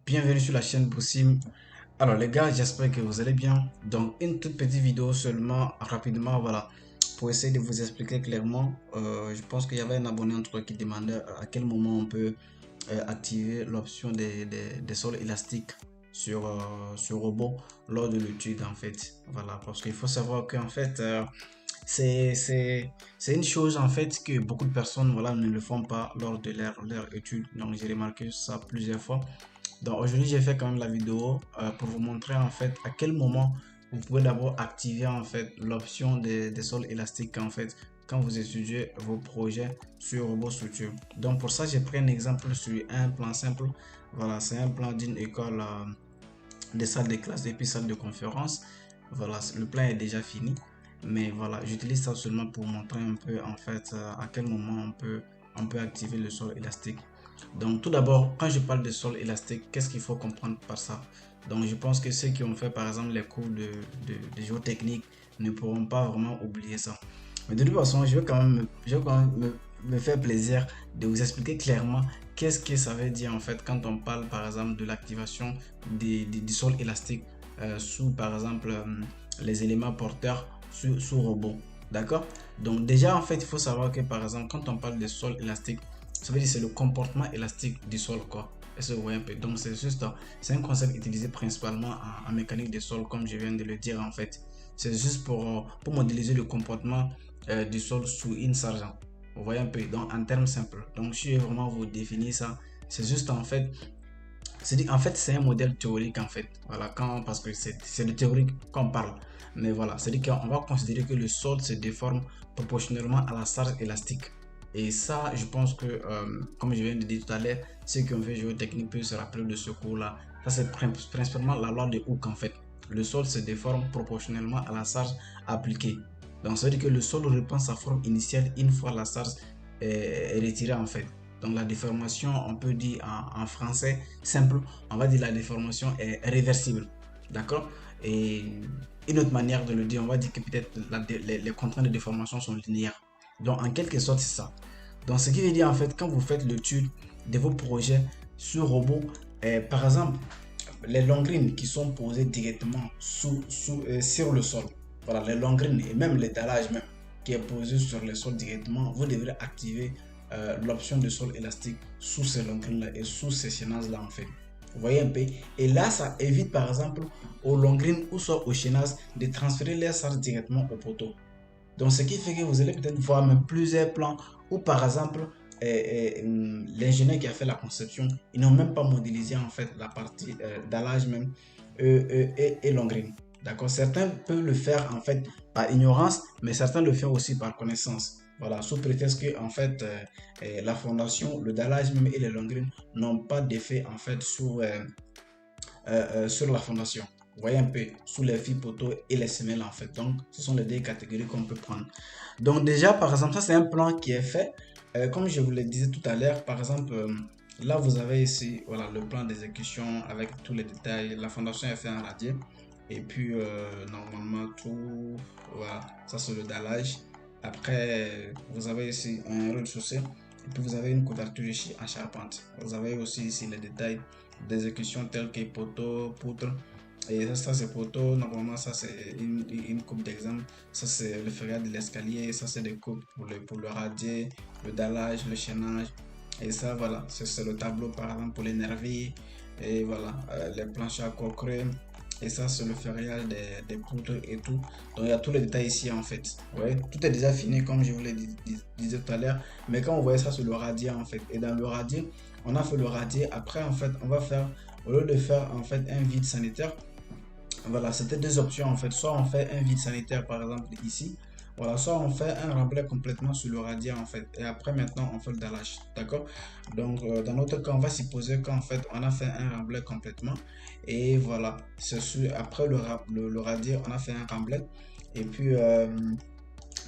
Bienvenue sur la chaîne Boussim. Alors les gars, j'espère que vous allez bien. Donc une toute petite vidéo seulement, rapidement, voilà, pour essayer de vous expliquer clairement. Je pense qu'il y avait un abonné entre autres qui demandait à quel moment on peut activer l'option des sols élastiques sur robot lors de l'étude en fait. Voilà, parce qu'il faut savoir qu'en fait, c'est, c'est, c'est une chose en fait que beaucoup de personnes voilà, ne le font pas lors de leur étude. Donc j'ai remarqué ça plusieurs fois. Donc aujourd'hui, j'ai fait quand même la vidéo pour vous montrer en fait à quel moment vous pouvez d'abord activer en fait l'option des sols élastiques en fait quand vous étudiez vos projets sur Robot Structure. Donc pour ça, j'ai pris un exemple sur un plan simple. Voilà, c'est un plan d'une école des salles de classe et puis salle de conférence. Voilà, le plan est déjà fini. Mais voilà, j'utilise ça seulement pour montrer un peu en fait à quel moment on peut activer le sol élastique. Donc tout d'abord, quand je parle de sol élastique, qu'est-ce qu'il faut comprendre par ça? Donc je pense que ceux qui ont fait par exemple les cours de géotechnique ne pourront pas vraiment oublier ça. Mais de toute façon, je vais quand même me faire plaisir de vous expliquer clairement qu'est-ce que ça veut dire en fait quand on parle par exemple de l'activation du sol élastique sous par exemple les éléments porteurs sous robot. D'accord? Donc déjà en fait, il faut savoir que par exemple quand on parle de sol élastique, ça veut dire c'est le comportement élastique du sol quoi. Est-ce que vous voyez un peu? Donc c'est un concept utilisé principalement en mécanique des sols comme je viens de le dire en fait. C'est juste pour modéliser le comportement du sol sous une charge. Vous voyez un peu, donc en termes simples. Donc si je vais vraiment vous définir ça, c'est juste en fait, c'est un modèle théorique en fait. Voilà, parce que c'est de théorique qu'on parle. Mais voilà, c'est-à-dire qu'on va considérer que le sol se déforme proportionnellement à la charge élastique. Et ça, je pense que, comme je viens de dire tout à l'heure, ceux qui ont fait géotechnique peuvent se rappeler de ce cours-là. Ça, c'est principalement la loi de Hooke en fait. Le sol se déforme proportionnellement à la charge appliquée. Donc, ça veut dire que le sol reprend sa forme initiale une fois la charge est retirée en fait. Donc, la déformation, on peut dire en français simple, on va dire la déformation est réversible. D'accord? Et une autre manière de le dire, on va dire que peut-être les contraintes de déformation sont linéaires. Donc, en quelque sorte, c'est ça. Donc, ce qui veut dire, en fait, quand vous faites l'étude de vos projets sur robot, par exemple, les longrines qui sont posées directement sur le sol, voilà, les longrines et même l'étalage même qui est posé sur le sol directement, vous devrez activer l'option de sol élastique sous ces longrines-là et sous ces chaînages-là, en fait. Vous voyez un peu? Et là, ça évite, par exemple, aux longrines ou soit aux chaînages de transférer les charges directement au poteau. Donc, ce qui fait que vous allez peut-être voir même plusieurs plans où, par exemple, l'ingénieur qui a fait la conception, ils n'ont même pas modélisé en fait la partie dallage même et longrine. D'accord? Certains peuvent le faire en fait par ignorance, mais certains le font aussi par connaissance. Voilà, sous prétexte que en fait la fondation, le dallage même et les longrines n'ont pas d'effet en fait sur la fondation. Vous voyez un peu sous les fils poteaux et les semelles en fait. Donc, ce sont les deux catégories qu'on peut prendre. Donc, déjà, par exemple, ça c'est un plan qui est fait. Comme je vous le disais tout à l'heure, par exemple, là vous avez ici voilà, le plan d'exécution avec tous les détails. La fondation est faite en radier. Et puis, normalement, tout, voilà, ça c'est le dallage. Après, vous avez ici un rez-de-chaussée. Et puis, vous avez une couverture ici en charpente. Vous avez aussi ici les détails d'exécution tels que poteau, poutre. Et ça c'est poteau. Normalement, ça c'est une coupe d'exemple. Ça c'est le ferrière de l'escalier. Ça c'est des coupes pour le radier, le dallage, le chaînage. Et ça, voilà, c'est le tableau par exemple pour les nervis. Et voilà, les planches à coquerets. Et ça, c'est le ferriage des poutres et tout. Donc, il y a tous les détails ici en fait. Ouais, tout est déjà fini comme je vous l'ai dit tout à l'heure. Mais quand on voit ça sur le radier en fait. Et dans le radier, on a fait le radier. Après, en fait, on va faire, au lieu de faire en fait un vide sanitaire, voilà, c'était deux options en fait. Soit on fait un vide sanitaire par exemple ici. Voilà, soit on fait un remblai complètement sur le radier en fait. Et après maintenant on fait le dallage. D'accord? Donc dans notre cas, on va supposer qu'en fait on a fait un remblai complètement. Et voilà, après le radier, on a fait un remblai. Et puis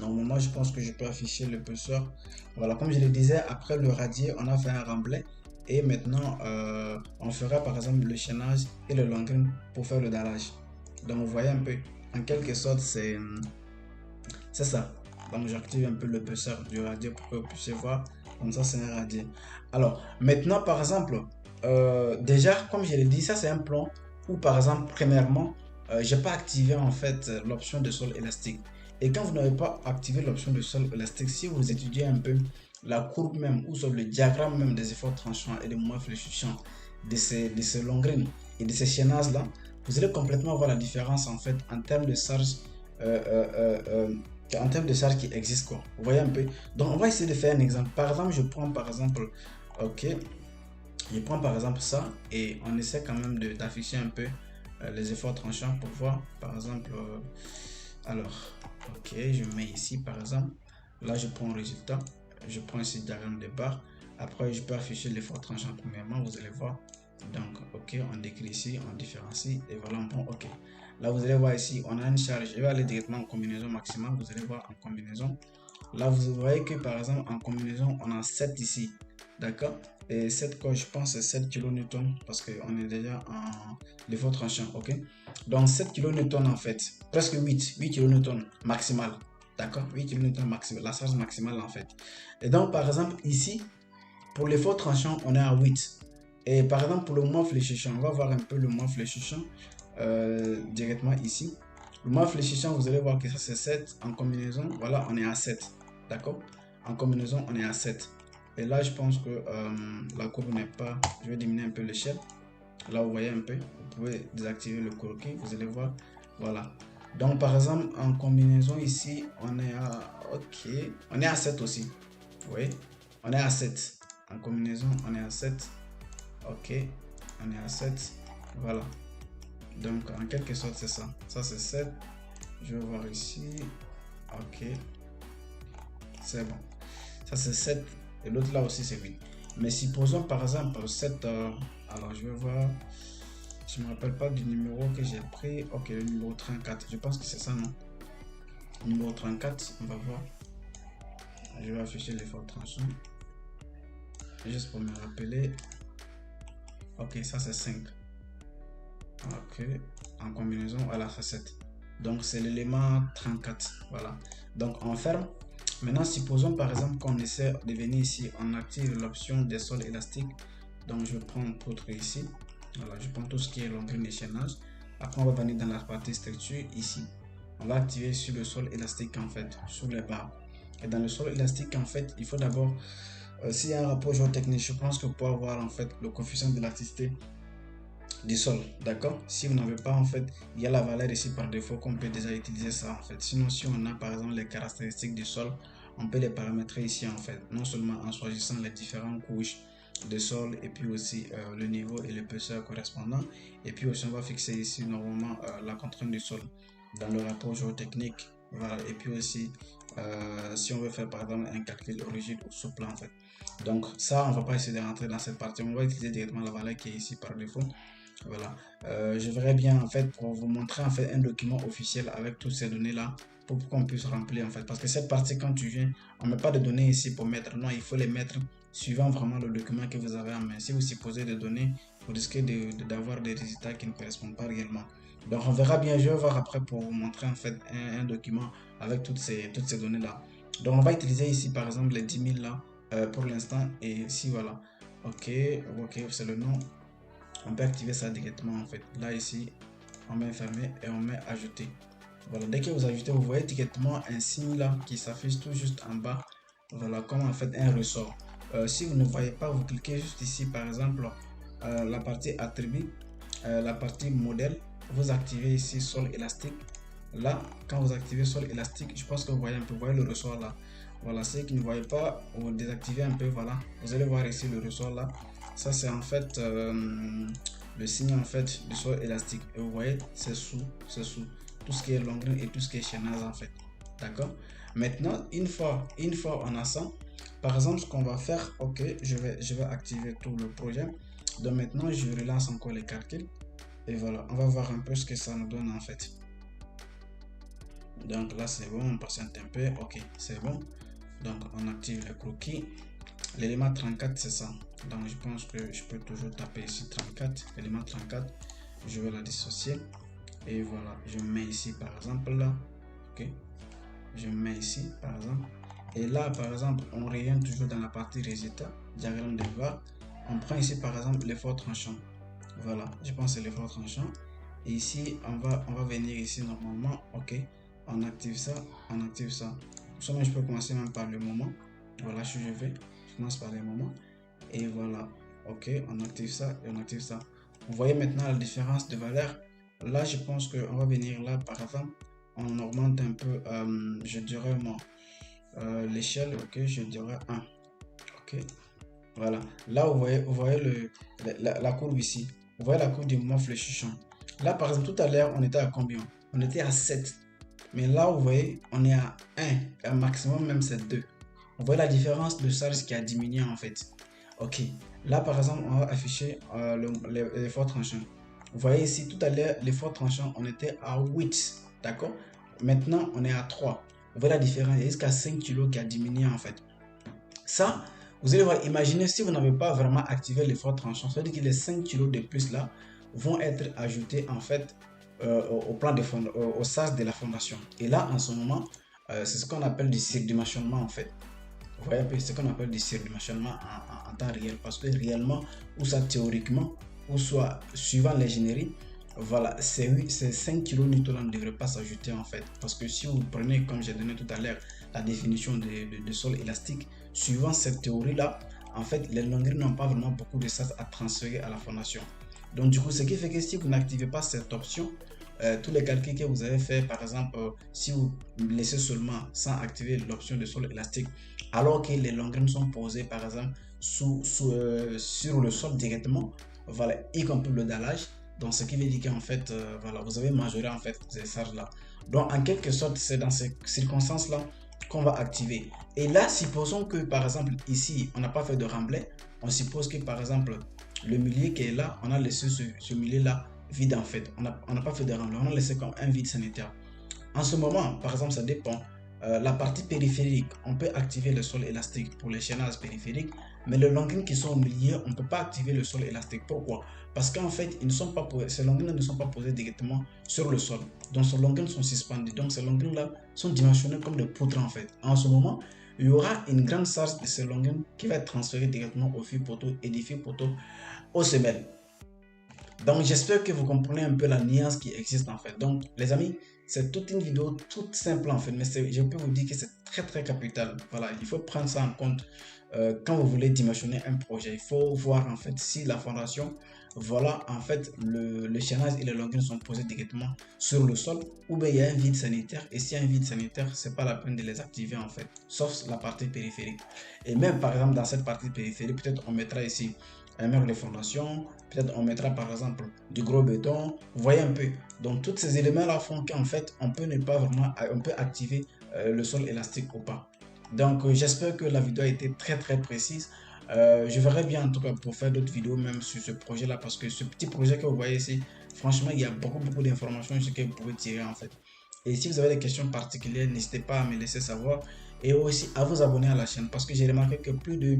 normalement je pense que je peux afficher le curseur. Voilà, comme je le disais, après le radier, on a fait un remblai. Et maintenant, on fera par exemple le chaînage et le longrine pour faire le dallage. Donc vous voyez un peu, en quelque sorte, c'est ça. Donc j'active un peu le curseur du radier pour que vous puissiez voir. Comme ça, c'est un radier. Alors, maintenant, par exemple, déjà, comme je l'ai dit, ça c'est un plan où par exemple, premièrement, j'ai pas activé en fait l'option de sol élastique. Et quand vous n'avez pas activé l'option de sol élastique, si vous étudiez un peu la courbe même ou sur le diagramme même des efforts tranchants et des moments fléchissants de ces longrines et de ces chaînages-là, vous allez complètement voir la différence en fait en termes de charge, euh, euh, euh, en termes de charge qui existe quoi. Vous voyez un peu. Donc on va essayer de faire un exemple. Par exemple, je prends par exemple, ok, je prends par exemple ça et on essaie quand même d'afficher un peu les efforts tranchants pour voir par exemple, alors, ok, je mets ici par exemple, là je prends le résultat, je prends ici le diagramme de barres, après je peux afficher l'effort tranchant premièrement, vous allez voir, donc ok, on décrit ici, on différencie et voilà, on prend ok. Là vous allez voir ici, on a une charge, je vais aller directement en combinaison maximale, vous allez voir en combinaison. Là, vous voyez que par exemple, en combinaison, on a 7 ici. D'accord? Et 7 quoi, je pense, c'est 7 kN parce qu'on est déjà en l'effort tranchant. Ok? Donc 7 kN en fait, presque 8 kN maximal. D'accord? 8 kN maximal, la charge maximale en fait. Et donc, par exemple, ici, pour l'effort tranchant, on est à 8. Et par exemple, pour le mouvement fléchissant, on va voir un peu le mouvement fléchissant directement ici. Le mouvement fléchissant, vous allez voir que ça c'est 7 en combinaison. Voilà, on est à 7. D'accord? En combinaison, on est à 7. Et là, je pense que la courbe n'est pas... Je vais diminuer un peu l'échelle. Là, vous voyez un peu. Vous pouvez désactiver le croquis. Vous allez voir. Voilà. Donc, par exemple, en combinaison ici, on est à... Ok. On est à 7 aussi. Vous voyez? On est à 7. En combinaison, on est à 7. Ok. On est à 7. Voilà. Donc, en quelque sorte, c'est ça. Ça, c'est 7. Je vais voir ici. Ok. C'est bon. Ça, c'est 7. Et l'autre là aussi, c'est 8. Mais supposons par exemple 7. Alors, je vais voir. Je ne me rappelle pas du numéro que j'ai pris. Ok, le numéro 34. Je pense que c'est ça, non? Numéro 34. On va voir. Je vais afficher l'effort tranchant. Juste pour me rappeler. Ok, ça, c'est 5. Ok. En combinaison, voilà, ça 7. Donc, c'est l'élément 34. Voilà. Donc, on ferme. Maintenant, supposons par exemple qu'on essaie de venir ici, on active l'option des sols élastiques. Donc, je prends poutre ici. Voilà, je prends tout ce qui est longueur d'échaînage. Après, on va venir dans la partie structure ici. On va activer sur le sol élastique en fait, sur les barres. Et dans le sol élastique, en fait, il faut d'abord, s'il y a un rapport géotechnique, je pense que pour avoir en fait le coefficient d'élasticité du sol, d'accord? Si vous n'avez pas en fait, il y a la valeur ici par défaut qu'on peut déjà utiliser ça en fait. Sinon, si on a par exemple les caractéristiques du sol, on peut les paramétrer ici en fait. Non seulement en choisissant les différentes couches de sol et puis aussi le niveau et l'épaisseur correspondant. Et puis aussi on va fixer ici normalement la contrainte du sol dans le rapport géotechnique. Voilà. Et puis aussi si on veut faire par exemple un calcul rigide ou souple en fait. Donc ça, on va pas essayer de rentrer dans cette partie. On va utiliser directement la valeur qui est ici par défaut. Voilà. Je verrai bien en fait pour vous montrer en fait un document officiel avec toutes ces données là pour qu'on puisse remplir en fait. Parce que cette partie quand tu viens, on met pas de données ici pour mettre. Non, il faut les mettre suivant vraiment le document que vous avez en main. Si vous supposez des données, vous risquez d'avoir des résultats qui ne correspondent pas réellement. Donc on verra bien, je vais voir après pour vous montrer en fait un document avec toutes ces données là. Donc on va utiliser ici par exemple les 10 000 là pour l'instant et si voilà. Ok, ok, c'est le nom. On peut activer ça directement en fait. Là ici, on met fermer et on met ajouter. Voilà, dès que vous ajoutez, vous voyez directement un signe là qui s'affiche tout juste en bas. Voilà, comme en fait un ressort. Si vous ne voyez pas, vous cliquez juste ici par exemple la partie attribut, la partie modèle. Vous activez ici sol élastique. Là, quand vous activez sol élastique, je pense que vous voyez un peu, vous voyez le ressort là. Voilà, ceux qui ne voyaient pas, vous désactivez un peu, voilà. Vous allez voir ici le ressort là. Ça, c'est en fait le signe en fait du sol élastique. Et vous voyez, c'est sous tout ce qui est longueur et tout ce qui est chaînage en fait. D'accord? Maintenant, une fois on a ça, par exemple, ce qu'on va faire, ok, je vais activer tout le projet. Donc maintenant, je relance encore les calculs. Et voilà, on va voir un peu ce que ça nous donne en fait. Donc là, c'est bon, on patiente un peu. Ok, c'est bon. Donc on active le croquis. L'élément 34, c'est ça. Donc je pense que je peux toujours taper ici 34. L'élément 34, je vais la dissocier. Et voilà, je mets ici par exemple là. Ok, je mets ici par exemple. Et là, par exemple, on revient toujours dans la partie résultat, diagramme de barre. On prend ici par exemple l'effort tranchant. Voilà, je pense que c'est l'effort tranchant. Et ici, on va venir ici normalement. Ok, on active ça, on active ça. Seulement, je peux commencer même par le moment. Voilà, je vais. Je commence par les moments. Et voilà, ok, on active ça et on active ça. Vous voyez maintenant la différence de valeur. Là, je pense qu'on va venir là, par exemple, on augmente un peu, je dirais moi, l'échelle, ok, je dirais 1. Ok, voilà. Là, vous voyez la courbe ici. Vous voyez la courbe du mouvement fléchissant. Là, par exemple, tout à l'heure, on était à combien? On était à 7. Mais là, vous voyez, on est à 1. Un maximum, même c'est 2. Vous voyez la différence de charge qui a diminué en fait. Ok. Là, par exemple, on va afficher l'effort tranchant. Vous voyez ici, tout à l'heure, l'effort tranchant, on était à 8. D'accord? Maintenant, on est à 3. Vous voyez la différence? Il y a jusqu'à 5 kg qui a diminué en fait. Ça, vous allez voir, imaginez si vous n'avez pas vraiment activé l'effort tranchant, ça veut dire que les 5 kg de plus là vont être ajoutés en fait au plan de au sas de la fondation. Et là, en ce moment, c'est ce qu'on appelle du surdimensionnement en fait. Vous voyez un peu ce qu'on appelle du surdimensionnement en temps réel. Parce que réellement, ou ça théoriquement, ou soit suivant l'ingénierie, voilà, ces 5 kN ne devraient pas s'ajouter en fait. Parce que si vous prenez, comme j'ai donné tout à l'heure, la définition de sol élastique, suivant cette théorie-là, en fait, les longueurs n'ont pas vraiment beaucoup de sas à transférer à la fondation. Donc du coup, ce qui fait que si vous n'activez pas cette option, tous les calculs que vous avez fait, par exemple, si vous laissez seulement sans activer l'option de sol élastique, alors que les longueurs sont posées, par exemple, sur le sol directement, voilà, y compris le dallage. Donc, ce qui veut dire qu'en fait, voilà, vous avez majoré en fait ces charges-là. Donc, en quelque sorte, c'est dans ces circonstances-là qu'on va activer. Et là, supposons que, par exemple, ici, on n'a pas fait de remblai. On suppose que, par exemple, le milieu qui est là, on a laissé ce milieu-là vide en fait. On n'a pas fait de remblai, on a laissé comme un vide sanitaire. En ce moment, par exemple, ça dépend. La partie périphérique, on peut activer le sol élastique pour les chaînages périphériques, mais les longueurs qui sont au milieu, on ne peut pas activer le sol élastique. Pourquoi? Parce qu'en fait, ces longueurs ne sont pas posées directement sur le sol. Donc, ces longueurs sont suspendues. Donc, ces longueurs-là sont dimensionnées comme des poutres en fait. En ce moment, il y aura une grande charge de ces longueurs qui va être transférée directement au fil poteau et des fils poteaux aux semelles. Donc, j'espère que vous comprenez un peu la nuance qui existe en fait. Donc, les amis, c'est toute une vidéo toute simple en fait, mais je peux vous dire que c'est très capital. Voilà, il faut prendre ça en compte quand vous voulez dimensionner un projet. Il faut voir en fait si la fondation, voilà, en fait, le chaînage et les longueurs sont posés directement sur le sol ou bien il y a un vide sanitaire. Et s'il y a un vide sanitaire, c'est pas la peine de les activer en fait, sauf la partie périphérique. Et même par exemple, dans cette partie périphérique, peut-être on mettra ici un mur de fondation, peut-être on mettra par exemple du gros béton, vous voyez un peu. Donc tous ces éléments là font qu'en fait on peut ne pas vraiment, on peut activer le sol élastique ou pas. Donc j'espère que la vidéo a été très précise. Je verrai bien en tout cas pour faire d'autres vidéos même sur ce projet là, parce que ce petit projet que vous voyez ici, franchement il y a beaucoup d'informations sur ce que vous pouvez tirer en fait. Et si vous avez des questions particulières, n'hésitez pas à me laisser savoir et aussi à vous abonner à la chaîne, parce que j'ai remarqué que plus de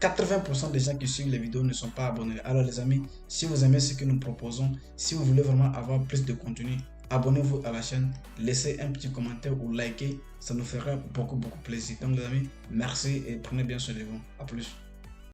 80% des gens qui suivent les vidéos ne sont pas abonnés. Alors les amis, si vous aimez ce que nous proposons, si vous voulez vraiment avoir plus de contenu, abonnez-vous à la chaîne, laissez un petit commentaire ou likez, ça nous fera beaucoup plaisir. Donc les amis, merci et prenez bien soin de vous. À plus.